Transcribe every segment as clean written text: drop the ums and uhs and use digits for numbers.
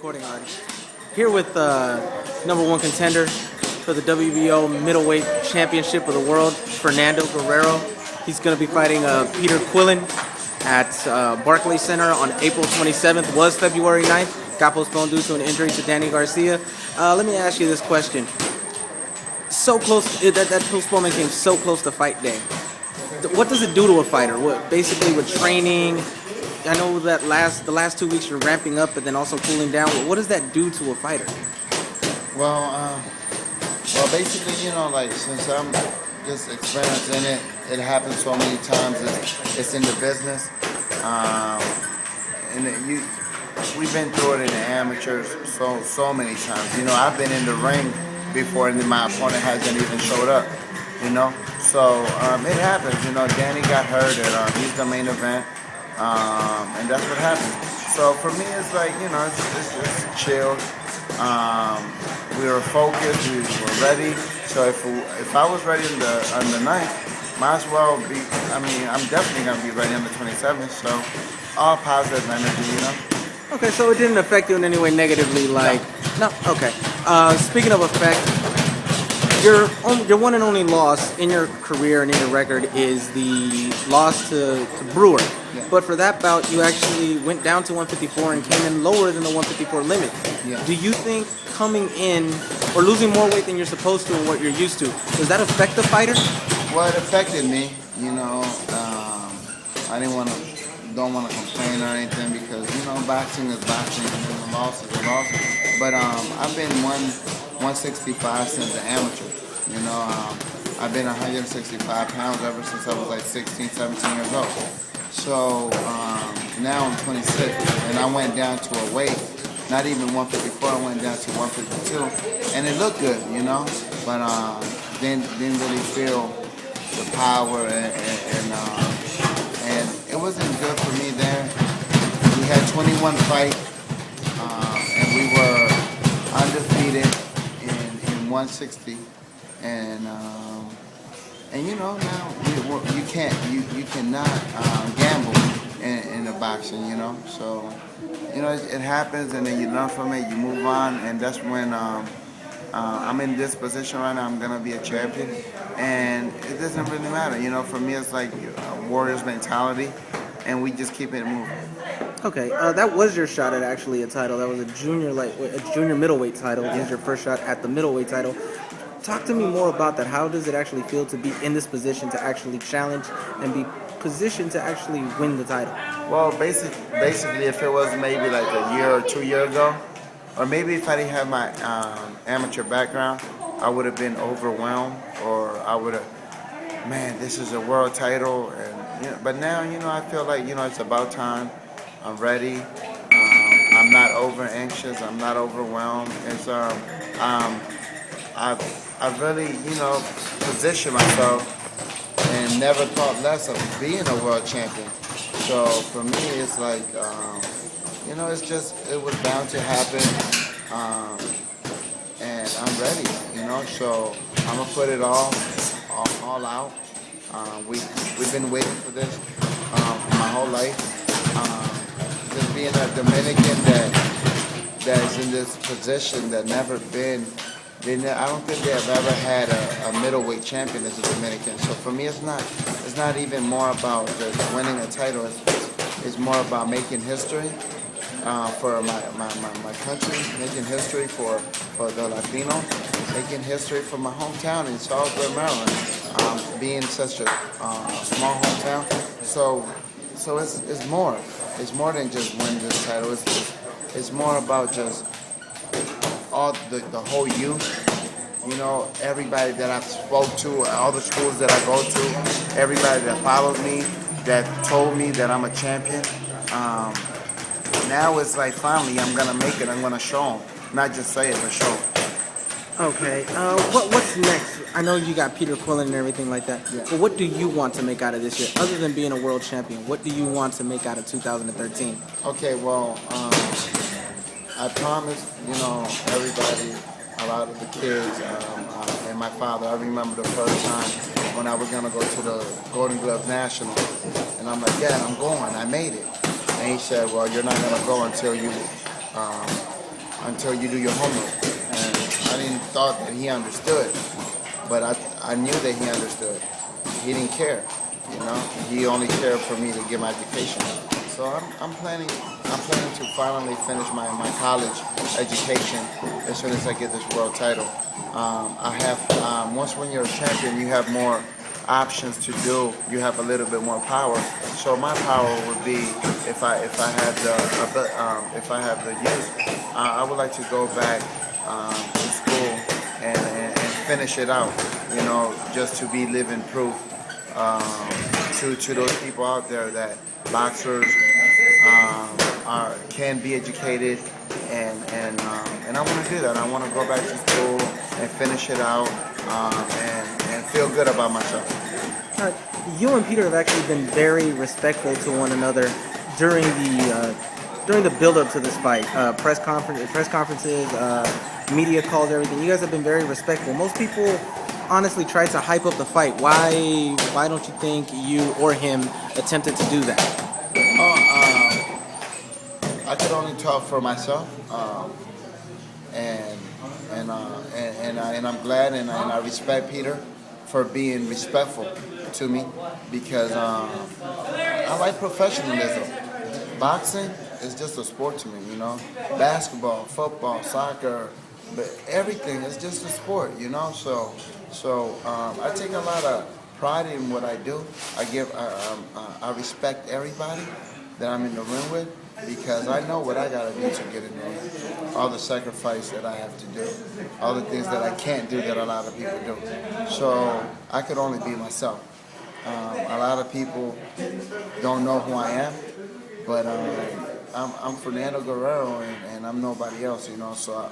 Recording already. Here with number one contender for the WBO middleweight championship of the world, Fernando Guerrero. He's going to be fighting Peter Quillin at Barclays Center on April 27th. Was February 9th. Got postponed due to an injury to Danny Garcia. Let me ask you this question. So close, that postponement came so close to fight day. What does it do to a fighter? Basically with training? I know that the last 2 weeks you're ramping up, but then also cooling down. What does that do to a fighter? Well, basically, like since I'm just experiencing it, it happens so many times. It's in the business, we've been through it in the amateurs so many times. I've been in the ring before, and my opponent hasn't even showed up. So it happens. Danny got hurt, and he's the main event. And that's what happened. So for me, it's like, it's chill. We were focused, we were ready. So if I was ready on the 9th, might as well be, I'm definitely going to be ready on the 27th. So all positive energy, Okay, so it didn't affect you in any way negatively, like, no, okay. Speaking of effect, your one and only loss in your career and in your record is the loss to Brewer. Yeah. But for that bout, you actually went down to 154 and came in lower than the 154 limit. Yeah. Do you think coming in or losing more weight than you're supposed to and what you're used to, does that affect the fighter? Well, it affected me. I don't want to complain or anything because boxing is boxing and loss is a loss. But I've been 165 since the amateur. I've been 165 pounds ever since I was like 16, 17 years old. So now I'm 26, and I went down to a weight, not even 154, I went down to 152, and it looked good, but didn't really feel the power, and it wasn't good for me there. We had 21 fights, and we were undefeated in 160, and now you cannot gamble in the boxing, So, it happens, and then you learn from it, you move on, and that's when I'm in this position right now. I'm gonna be a champion, and it doesn't really matter, For me, it's like a warrior's mentality, and we just keep it moving. Okay, that was your shot at actually a title. That was a junior middleweight title. It was your first shot at the middleweight title. Talk to me more about that. How does it actually feel to be in this position to actually challenge and be positioned to actually win the title? Well, basically, if it was maybe like a year or 2 years ago, or maybe if I didn't have my amateur background, I would have been overwhelmed, or I would have, man, this is a world title, and but now, I feel like, it's about time. I'm ready. I'm not over anxious. I'm not overwhelmed. It's I've really, positioned myself and never thought less of being a world champion. So for me, it's like, it was bound to happen, and I'm ready, So I'm gonna put it all out. We've been waiting for this my whole life. Just being a Dominican that is in this position that never been. I don't think they have ever had a middleweight champion as a Dominican. So for me, it's not even more about just winning a title. It's more about making history for my country, making history for the Latino, making history for my hometown in Salisbury, Maryland, being such a small hometown. So it's more. It's more than just winning this title. It's more about just all the whole youth, everybody that I've spoke to, all the schools that I go to, everybody that follows me, that told me that I'm a champion. Now it's like finally I'm gonna make it. I'm gonna show them, not just say it, but show them. Okay, what's next? I know you got Peter Quillin and everything like that, Yeah. But what do you want to make out of this year? Other than being a world champion, what do you want to make out of 2013? Okay, well, I promised, everybody, a lot of the kids, and my father. I remember the first time when I was gonna go to the Golden Glove National, and I'm like, yeah, I'm going. I made it. And he said, well, you're not gonna go until you until you do your homework. And I didn't thought that he understood, but I knew that he understood. He didn't care, you know. He only cared for me to get my education. So I'm planning to finally finish my college education as soon as I get this world title. I have once when you're a champion, you have more options to do. You have a little bit more power. So my power would be if I have the youth, I would like to go back to school and finish it out. You know, just to be living proof to those people out there that boxers can be educated, and I want to do that. I want to go back to school and finish it out and feel good about myself. You and Peter have actually been very respectful to one another during the build-up to this fight. Press conferences, media calls, everything. You guys have been very respectful. Most people honestly try to hype up the fight. Why don't you think you or him attempted to do that? I could only talk for myself, and I'm glad and I respect Peter for being respectful to me, because I like professionalism. Boxing is just a sport to me, you know. Basketball, football, soccer, but everything is just a sport, you know. So I take a lot of pride in what I do. I respect everybody that I'm in the ring with, because I know what I gotta do to get in the ring. All the sacrifice that I have to do, all the things that I can't do that a lot of people do. So I could only be myself. A lot of people don't know who I am, but I'm Fernando Guerrero, and I'm nobody else, you know. So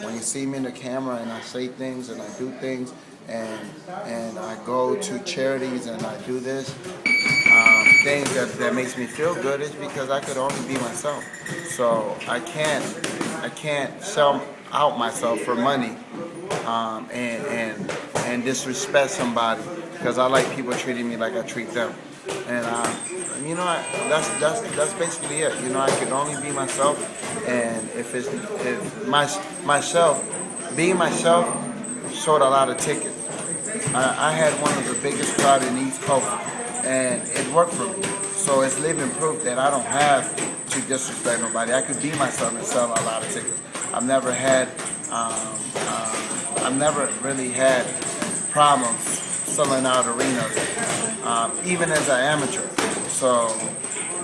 when you see me in the camera and I say things and I do things, and I go to charities and I do this, things that makes me feel good, is because I could only be myself. So I can't sell out myself for money, and disrespect somebody, because I like people treating me like I treat them. And you know, that's basically it. You know, I could only be myself, and if being myself sold a lot of tickets. I had one of the biggest crowd in the East Coast, and it worked for me. So it's living proof that I don't have to disrespect nobody. I could be myself and sell a lot of tickets. I've never really had problems selling out arenas, even as an amateur. So,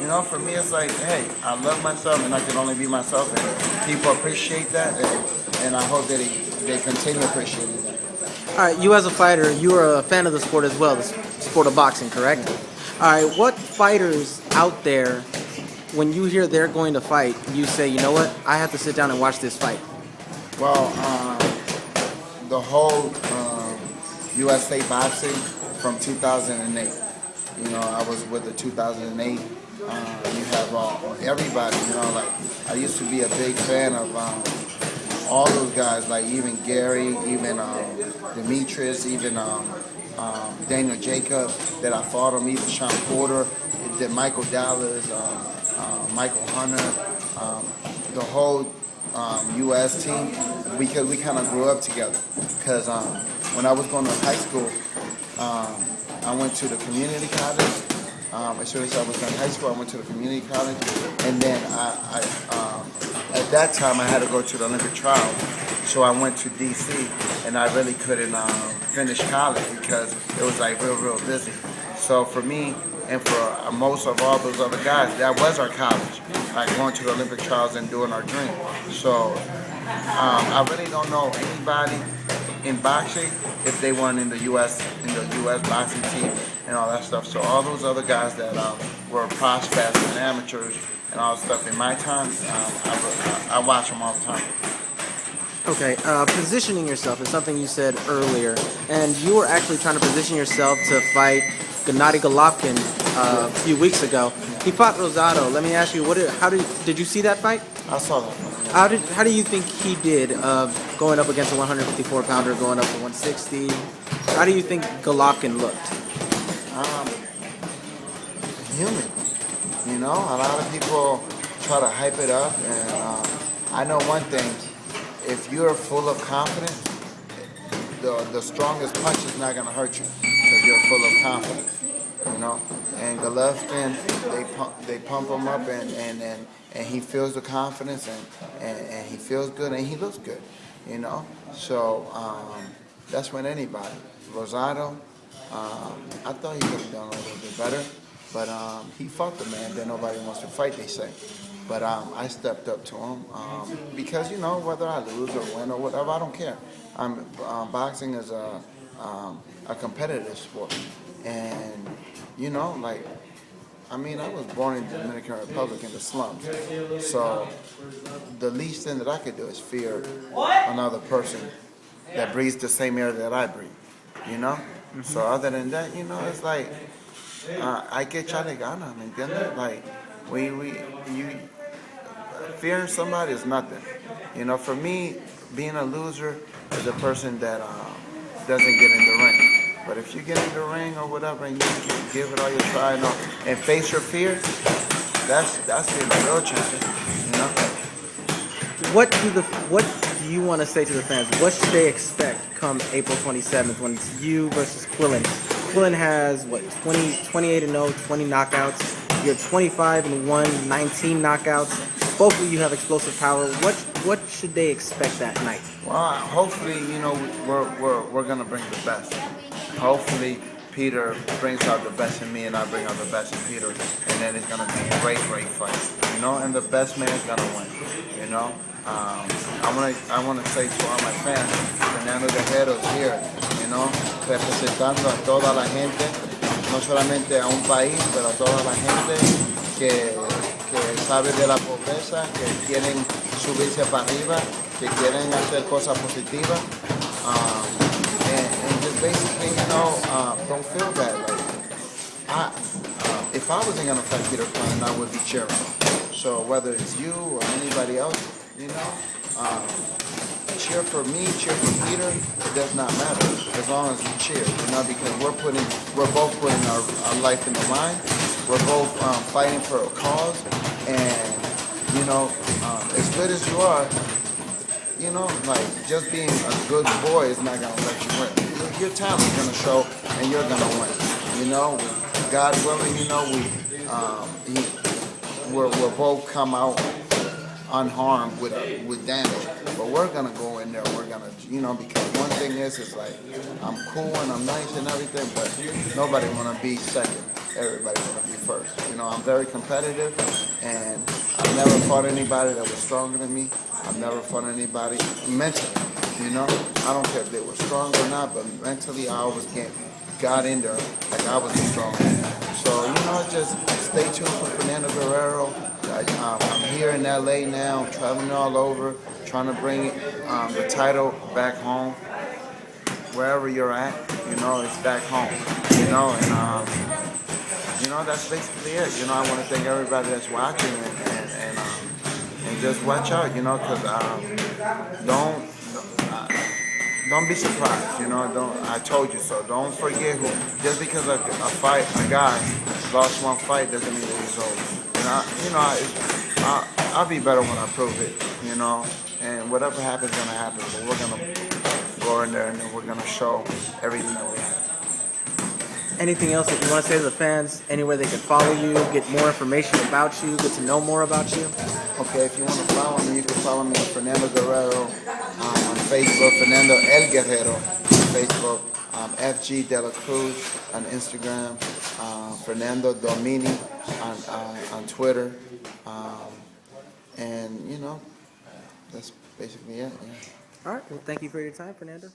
you know, for me, it's like, hey, I love myself, and I can only be myself, and people appreciate that, and I hope that they continue appreciating that. All right, you as a fighter, you are a fan of the sport as well, the sport of boxing, correct? All right, what fighters out there, when you hear they're going to fight, you say, you know what, I have to sit down and watch this fight? Well, the whole USA boxing from 2008. You know, I was with the 2008. You have everybody. You know, like I used to be a big fan of all those guys, like even Gary, even Demetrius, even Daniel Jacob, that I fought him, even Sean Porter, Michael Dallas, Michael Hunter, the whole U.S. team, because we kind of grew up together. Because when I was going to high school, I went to the community college. As soon as I was in high school, I went to the community college, and then at that time I had to go to the Olympic trials. So I went to D.C. and I really couldn't finish college because it was like real busy. So for me and for most of all those other guys, that was our college, like going to the Olympic trials and doing our dream. So I really don't know anybody in boxing if they weren't in the U.S. boxing team and all that stuff. So all those other guys that were prospects and amateurs and all that stuff in my time, I watch them all the time. Okay, positioning yourself is something you said earlier, and you were actually trying to position yourself to fight Gennady Golovkin a few weeks ago. He fought Rosado. Let me ask you, did you see that fight? I saw that. How do you think he did going up against a 154-pounder, going up to 160? How do you think Golovkin looked? Human. You know, a lot of people try to hype it up, and I know one thing. If you're full of confidence, the strongest punch is not going to hurt you because you're full of confidence. You know, and Golovkin, they pump him up, and he feels the confidence, and he feels good, and he looks good. You know, so that's when anybody. Rosado, I thought he could have done a little bit better, but he fought the man that nobody wants to fight, they say. But I stepped up to him because, you know, whether I lose or win or whatever, I don't care. Boxing is a competitive sport. And, you know, like, I mean, I was born in the Dominican Republic in the slums. So the least thing that I could do is fear another person that breathes the same air that I breathe, you know? So other than that, you know, it's like, hay que echarle ganas, ¿me entiendes? Like, fearing somebody is nothing. You know, for me, being a loser is a person that doesn't get in the ring. But if you get in the ring or whatever and you give it all your try and face your fears, that's being a real champion, you know? What do you want to say to the fans? What should they expect come April 27th when it's you versus Quillin? Quillin has, 28-0, 20 knockouts. You're 25-1, 19 knockouts. Both of you have explosive power. What should they expect that night? Well, hopefully, you know, we're gonna bring the best. Hopefully, Peter brings out the best in me, and I bring out the best in Peter, and then it's gonna be a great fight. You know, and the best man is gonna win. You know, I wanna say to all my fans, Fernando Guerrero is here. You know, representando a toda la gente, no solamente a un país, pero a toda la gente que sabe de la pobreza, que quieren subirse para arriba, que quieren hacer cosas positivas. And just basically, you know, don't feel bad. Like, if I wasn't gonna fight Peter Quillin, I would be cheering. So whether it's you or anybody else, you know, cheer for me, cheer for Peter. It does not matter as long as you cheer, you know, because we're both putting our life in the line. We're both fighting for a cause, and you know, as good as you are. You know, like, just being a good boy is not going to let you win. Your talent is going to show, and you're going to win. You know, God willing, you know, we'll both come out unharmed with damage. But we're going to go in there, we're going to, you know, because one thing is like, I'm cool and I'm nice and everything, but nobody want to be second. Everybody want to be first. You know, I'm very competitive, and I've never fought anybody that was stronger than me. I've never fought anybody mentally, you know. I don't care if they were strong or not, but mentally I always got in there like I was strong. So, you know, just stay tuned for Fernando Guerrero. I'm here in LA now, traveling all over, trying to bring the title back home. Wherever you're at, you know, it's back home, you know, and you know, that's basically it. You know, I want to thank everybody that's watching, and just watch out, you know, because don't be surprised, you know. I told you so. Don't forget who. Just because a guy lost one fight doesn't mean that he's over. I'll be better when I prove it, you know. And whatever happens, gonna happen. But we're gonna go in there and then we're gonna show everything that we have. Anything else that you want to say to the fans? Anywhere they can follow you, get more information about you, get to know more about you? Okay, if you want to follow me, you can follow me on Fernando Guerrero on Facebook, Fernando El Guerrero on Facebook, FG De La Cruz on Instagram, Fernando Domini on Twitter, and you know, that's basically it. Yeah. All right. Well, thank you for your time, Fernando.